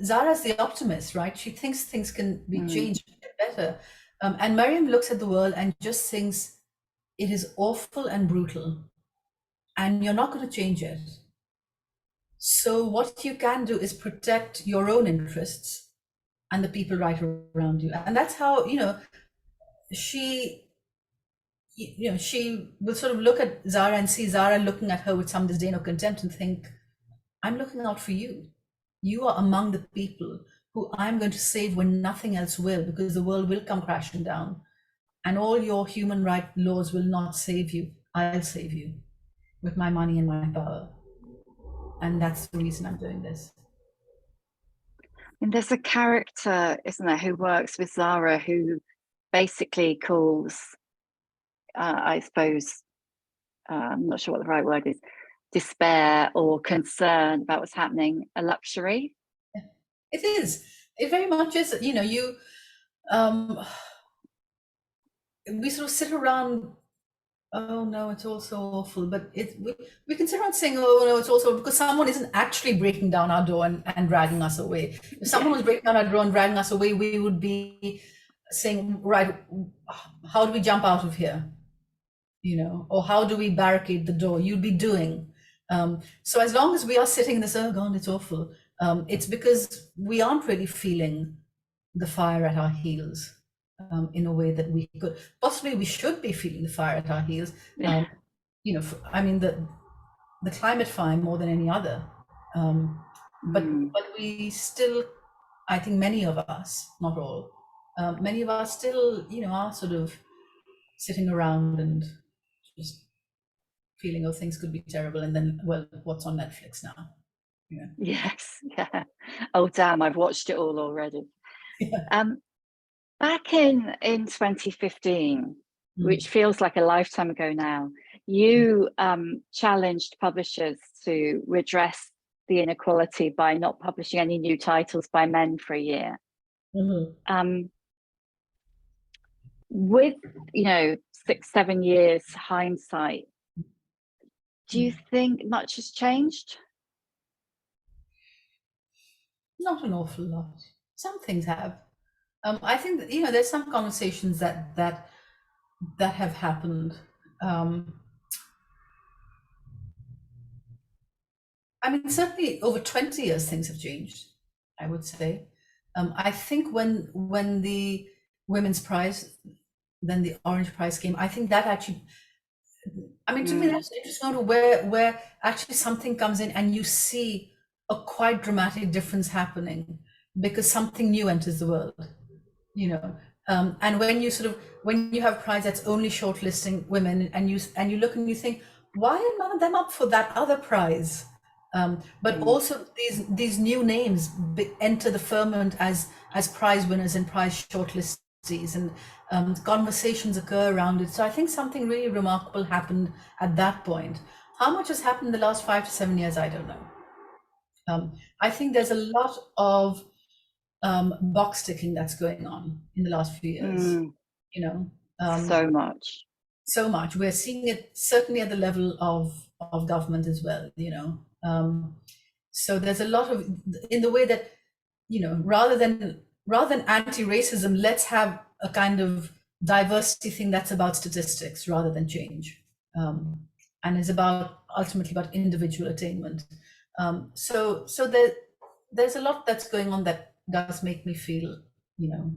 Zara's the optimist, right? She thinks things can be changed better, and Mariam looks at the world and just thinks it is awful and brutal, and you're not going to change it. So what you can do is protect your own interests and the people right around you, and that's how, you know, she will sort of look at Zara and see Zara looking at her with some disdain or contempt and think, I'm looking out for you. You are among the people who I'm going to save when nothing else will, because the world will come crashing down, and all your human rights laws will not save you. I'll save you with my money and my power. And that's the reason I'm doing this. And there's a character, isn't there, who works with Zara, who basically calls, I suppose, I'm not sure what the right word is, despair or concern about what's happening a luxury. Yeah, it is. It very much is. You know, we sort of sit around, oh no, it's all so awful, but we can sit around saying, oh no, it's also because someone isn't actually breaking down our door and dragging us away. If someone was breaking down our door and dragging us away, we would be saying, right, how do we jump out of here? You know, or how do we barricade the door? You'd be doing. So as long as we are sitting in this, oh God, it's awful, it's because we aren't really feeling the fire at our heels. In a way that we could possibly, we should be feeling the fire at our heels. You know, I mean, the climate fire more than any other. But we still, I think many of us, not all, many of us still, you know, are sort of sitting around and just feeling, oh, things could be terrible, and then, well, what's on Netflix now? Yeah. Yes, yeah. Oh damn, I've watched it all already. Yeah. Back in 2015, which feels like a lifetime ago now, you challenged publishers to redress the inequality by not publishing any new titles by men for a year. With, you know, 6-7 years hindsight, do you think much has changed? Not an awful lot. Some things have. I think that, you know, there's some conversations that have happened. I mean, certainly over 20 years, things have changed, I would say. I think when the Women's Prize, then the Orange Prize came, I think that actually, I mean, to me, that's interesting, where actually something comes in and you see a quite dramatic difference happening because something new enters the world. You know, And when you have prize that's only shortlisting women, and you look and you think, why are none of them up for that other prize? But also these new names enter the firmament as prize winners and prize shortlistees, and conversations occur around it. So I think something really remarkable happened at that point. How much has happened in the last 5 to 7 years, I don't know. I think there's a lot of box ticking that's going on in the last few years. You know, so much. We're seeing it certainly at the level of government as well. You know, so there's a lot of, in the way that, you know, rather than anti-racism, let's have a kind of diversity thing that's about statistics rather than change, and is ultimately about individual attainment. So there's a lot that's going on that does make me feel, you know,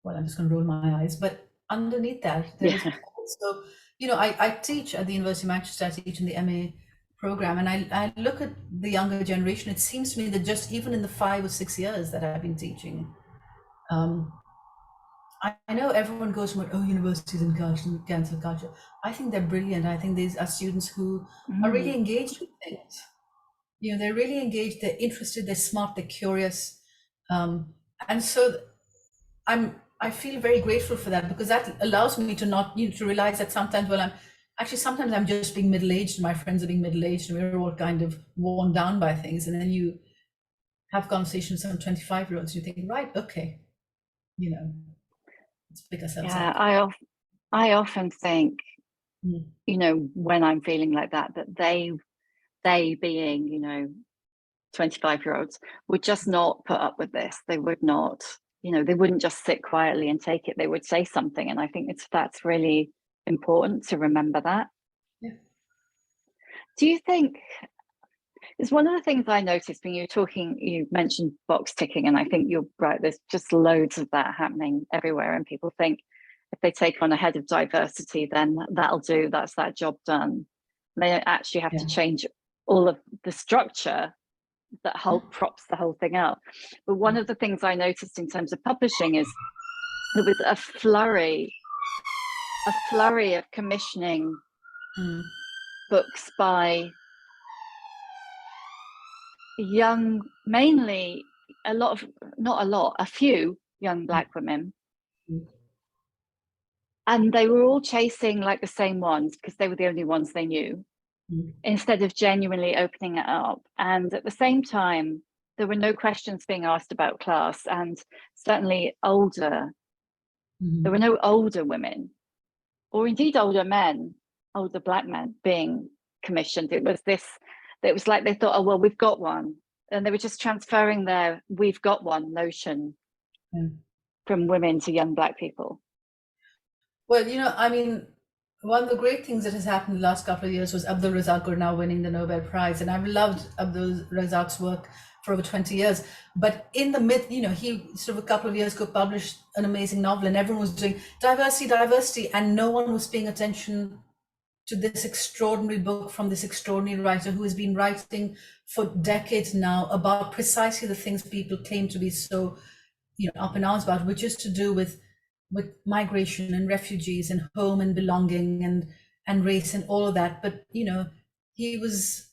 well, I'm just going to roll my eyes, but underneath that, there's also, you know, I teach at the University of Manchester. I teach in the MA program, and I look at the younger generation. It seems to me that just even in the 5 or 6 years that I've been teaching, I know everyone goes from, oh, universities and cancel culture. I think they're brilliant. I think these are students who are really engaged with things. You know, they're really engaged, they're interested, they're smart, they're curious. And so I feel very grateful for that, because that allows me to not, you know, to realize that sometimes, well, sometimes I'm just being middle-aged, and my friends are being middle-aged, and we're all kind of worn down by things. And then you have conversations with some 25-year-olds, you think, right, okay, you know, let's pick ourselves up. I often think, you know, when I'm feeling like that they being, you know, 25-year-olds would just not put up with this. They would not, you know, they wouldn't just sit quietly and take it. They would say something. And I think that's really important to remember that. Yeah. Do you think, it's one of the things I noticed when you were talking, you mentioned box ticking, and I think you're right, there's just loads of that happening everywhere, and people think if they take on a head of diversity, then that'll do, that's that job done. They don't actually have to change all of the structure that props the whole thing up. But one of the things I noticed in terms of publishing is there was a flurry of commissioning books by young, mainly a few young Black women. And they were all chasing like the same ones because they were the only ones they knew, instead of genuinely opening it up. And at the same time, there were no questions being asked about class, and certainly older. There were no older women, or indeed older men, older Black men being commissioned. It was like they thought, oh, well, we've got one. And they were just transferring their we've got one notion from women to young Black people. Well, you know, I mean, one of the great things that has happened in the last couple of years was Abdul Razak now winning the Nobel Prize. And I've loved Abdul Razak's work for over 20 years. But in the you know, he sort of a couple of years ago published an amazing novel, and everyone was doing diversity, and no one was paying attention to this extraordinary book from this extraordinary writer who has been writing for decades now about precisely the things people claim to be so, you know, up in arms about, which is to do with migration and refugees and home and belonging and race and all of that. But, you know, he was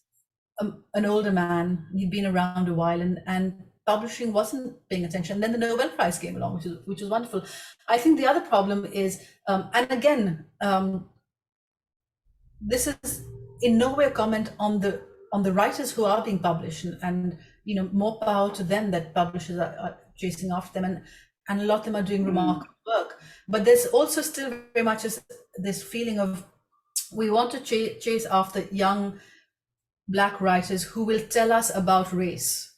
an older man, he'd been around a while, and publishing wasn't paying attention. And then the Nobel Prize came along, which was wonderful. I think the other problem is, and again, this is in no way a comment on the writers who are being published, and you know, more power to them that publishers are chasing after them, and a lot of them are doing remarkable work. But there's also still very much this feeling of we want to chase after young Black writers who will tell us about race,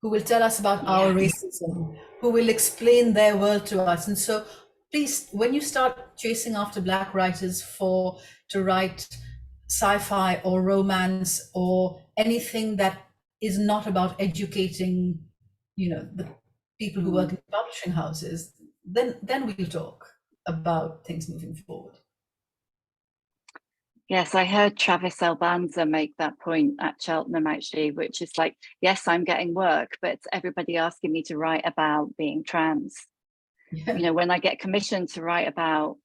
who will tell us about our racism, who will explain their world to us. And so please, when you start chasing after Black writers to write sci-fi or romance or anything that is not about educating, you know, the people who work in publishing houses, then we'll talk about things moving forward. Yes, I heard Travis Albanza make that point at Cheltenham, actually, which is like, yes, I'm getting work, but it's everybody asking me to write about being trans. Yeah. You know, when I get commissioned to write about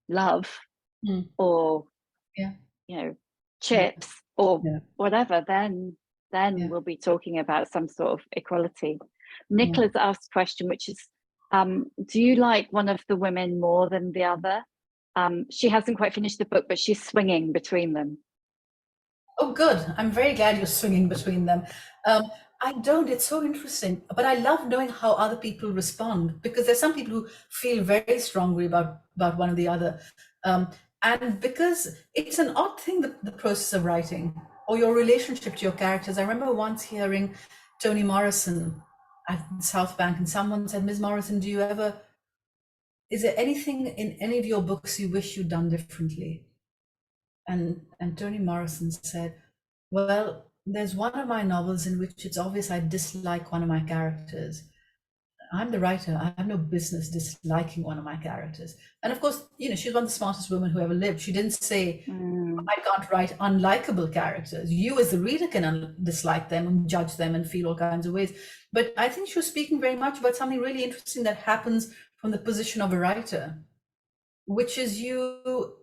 love Mm. or, Yeah. you know, chips or Yeah. whatever, then Yeah. we'll be talking about some sort of equality. Yeah. Nicholas asked a question, which is, do you like one of the women more than the other? She hasn't quite finished the book, but she's swinging between them. Oh, good. I'm very glad you're swinging between them. I don't, it's so interesting, but I love knowing how other people respond, because there's some people who feel very strongly about one or the other. And because it's an odd thing, the process of writing or your relationship to your characters. I remember once hearing Toni Morrison at South Bank, and someone said, Ms. Morrison, is there anything in any of your books you wish you'd done differently? And Toni Morrison said, well, there's one of my novels in which it's obvious I dislike one of my characters. I'm the writer. I have no business disliking one of my characters. And of course, you know, she's one of the smartest women who ever lived. She didn't say, I can't write unlikable characters. You as the reader can dislike them and judge them and feel all kinds of ways. But I think she was speaking very much about something really interesting that happens from the position of a writer, which is you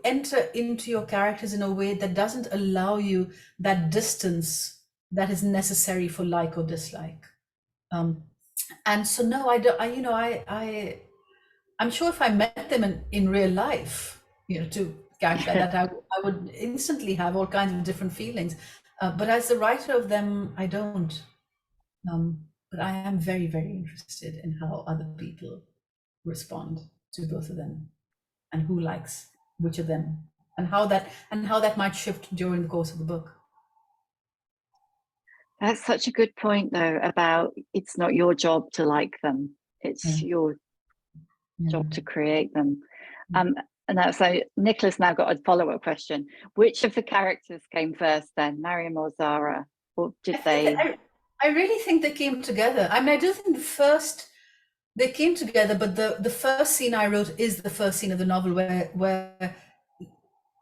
enter into your characters in a way that doesn't allow you that distance that is necessary for like or dislike. And so no, I don't. You know, I'm sure if I met them in real life, you know, to character that I would instantly have all kinds of different feelings. But as a writer of them, I don't. But I am very, very interested in how other people respond to both of them, and who likes which of them, and how that might shift during the course of the book. That's such a good point, though, about it's not your job to like them. It's your job to create them. And that's so Nicholas now got a follow-up question. Which of the characters came first then, Mariam or Zara? Or did they? I really think they came together. I mean, I do think they came together, but the first scene I wrote is the first scene of the novel where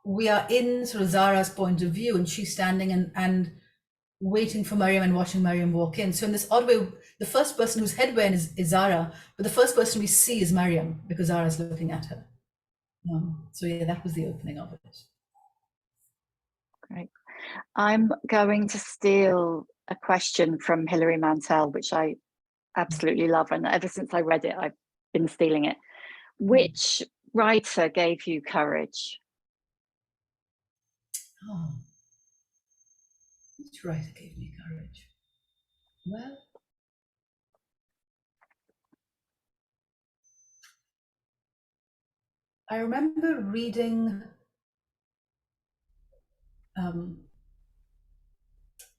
we are in sort of Zara's point of view, and she's standing and waiting for Mariam and watching Mariam walk in. So in this odd way, the first person whose head we're in is Zara, but the first person we see is Mariam, because Zara's looking at her. So yeah, that was the opening of it. Great. I'm going to steal a question from Hilary Mantel, which I absolutely love, and ever since I read it, I've been stealing it. Which writer gave you courage? Oh, which writer gave me courage? Well, I remember reading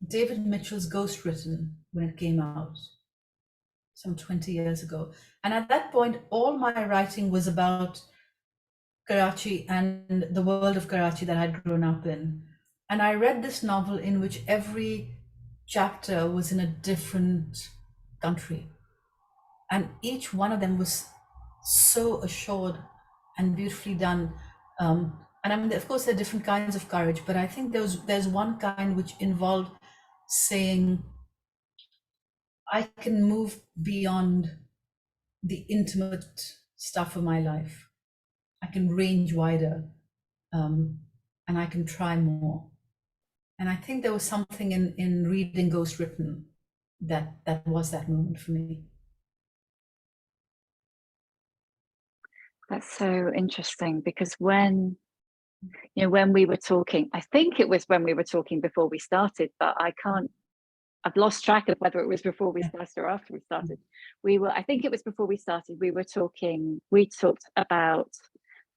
David Mitchell's Ghost Written when it came out some 20 years ago. And at that point, all my writing was about Karachi and the world of Karachi that I'd grown up in. And I read this novel in which every chapter was in a different country. And each one of them was so assured and beautifully done. And I mean, of course, there are different kinds of courage, but I think there's one kind which involved saying, I can move beyond the intimate stuff of my life. I can range wider, and I can try more. And I think there was something in reading Ghost Written that was that moment for me. That's so interesting, because when we were talking, I think it was when we were talking before we started, but I've lost track of whether it was before we started or after we started. I think it was before we started, we talked about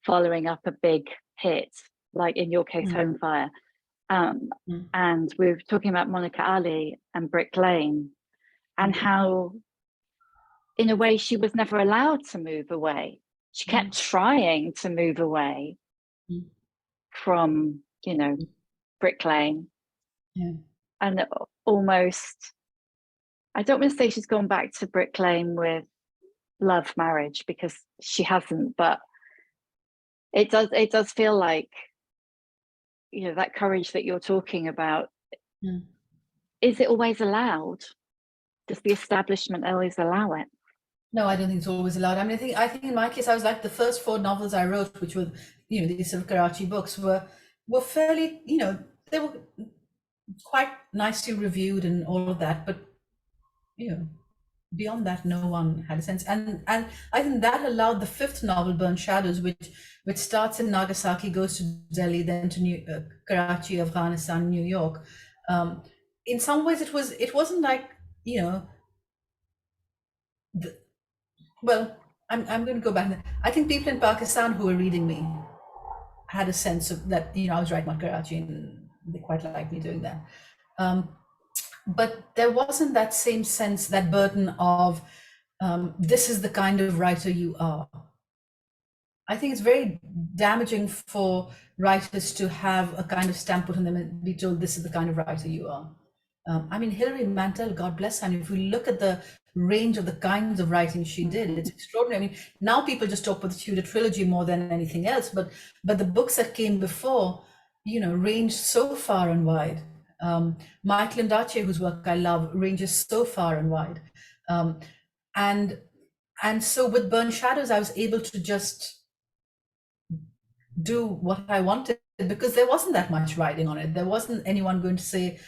following up a big hit, like in your case, Home Fire. And we were talking about Monica Ali and Brick Lane, and how, in a way, she was never allowed to move away. She kept trying to move away from, Brick Lane. Yeah. And almost, I don't want to say she's gone back to Brick Lane with love marriage, because she hasn't, but it does feel like, that courage that you're talking about, is it always allowed? Does the establishment always allow it? No, I don't think it's always allowed. I mean, I think in my case, I was like the first 4 novels I wrote, which were, these sort of Karachi books, were fairly, they were quite nicely reviewed and all of that, but beyond that, no one had a sense. And I think that allowed the 5th novel, Burnt Shadows, which starts in Nagasaki, goes to Delhi, then to Karachi, Afghanistan, New York. In some ways, it wasn't like, well, I'm going to go back. I think people in Pakistan who were reading me had a sense of that, I was writing about Karachi, and they quite liked me doing that. But there wasn't that same sense, that burden of this is the kind of writer you are. I think it's very damaging for writers to have a kind of stamp put on them and be told this is the kind of writer you are. I mean, Hilary Mantel, God bless her, and if we look at the range of the kinds of writing she did, it's extraordinary. I mean, now people just talk about the Tudor trilogy more than anything else, but the books that came before, ranged so far and wide. Michael Ondaatje, whose work I love, ranges so far and wide. And so with Burnt Shadows, I was able to just do what I wanted, because there wasn't that much writing on it. There wasn't anyone going to say,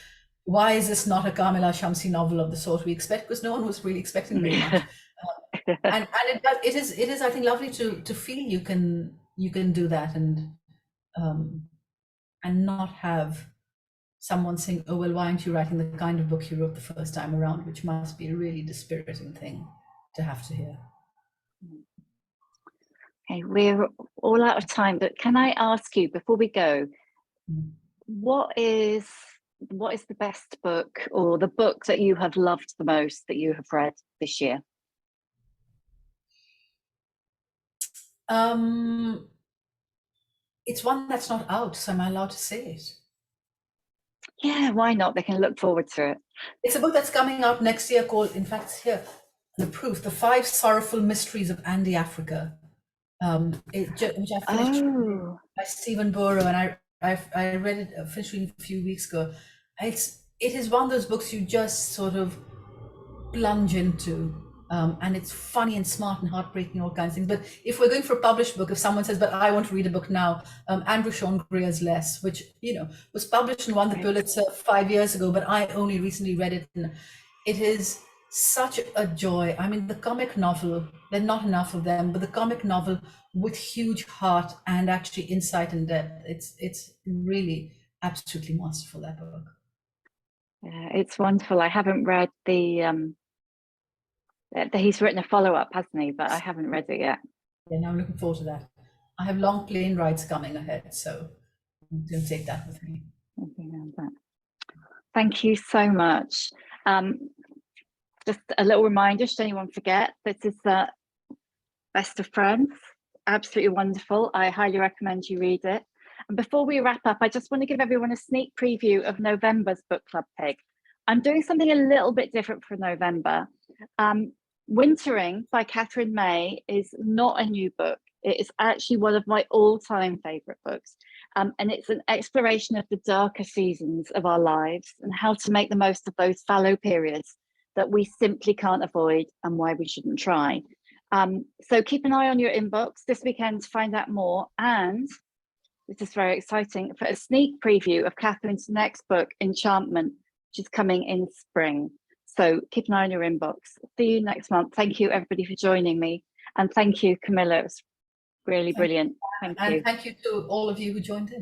why is this not a Kamila Shamsie novel of the sort we expect? Because no one was really expecting very much. And it is, I think, lovely to feel you can do that and not have someone saying, oh, well, why aren't you writing the kind of book you wrote the first time around, which must be a really dispiriting thing to have to hear. Okay, we're all out of time, but can I ask you, before we go, what is the best book, or the book that you have loved the most that you have read this year? It's one that's not out, so am I allowed to say it? Yeah, why not? They can look forward to it. It's a book that's coming out next year called, in fact, it's here, the proof, The 5 Sorrowful Mysteries of Andy Africa, which I finished by Stephen Burrow, and I read it, finished reading a few weeks ago. It is one of those books you just sort of plunge into, and it's funny and smart and heartbreaking, all kinds of things. But if we're going for a published book, if someone says, but I want to read a book now, Andrew Sean Greer's Less, which was published and won the Pulitzer 5 years ago, but I only recently read it, and it is such a joy. I mean, the comic novel, there are not enough of them, but the comic novel with huge heart and actually insight and depth, it's really absolutely masterful, that book. Yeah, it's wonderful. I haven't read he's written a follow-up, hasn't he? But I haven't read it yet. Yeah, now I'm looking forward to that. I have long plane rides coming ahead, so I'm going to take that with me. Thank you so much. Just a little reminder, should anyone forget, this is the Best of Friends. Absolutely wonderful. I highly recommend you read it. And before we wrap up, I just want to give everyone a sneak preview of November's book club pick. I'm doing something a little bit different for November. Wintering by Catherine May is not a new book. It is actually one of my all-time favourite books. And it's an exploration of the darker seasons of our lives and how to make the most of those fallow periods that we simply can't avoid and why we shouldn't try. So keep an eye on your inbox this weekend to find out more. And this is very exciting, for a sneak preview of Catherine's next book, Enchantment, which is coming in spring. So keep an eye on your inbox. See you next month. Thank you, everybody, for joining me. And thank you, Kamila. It was really brilliant. Thank you. And thank you to all of you who joined in.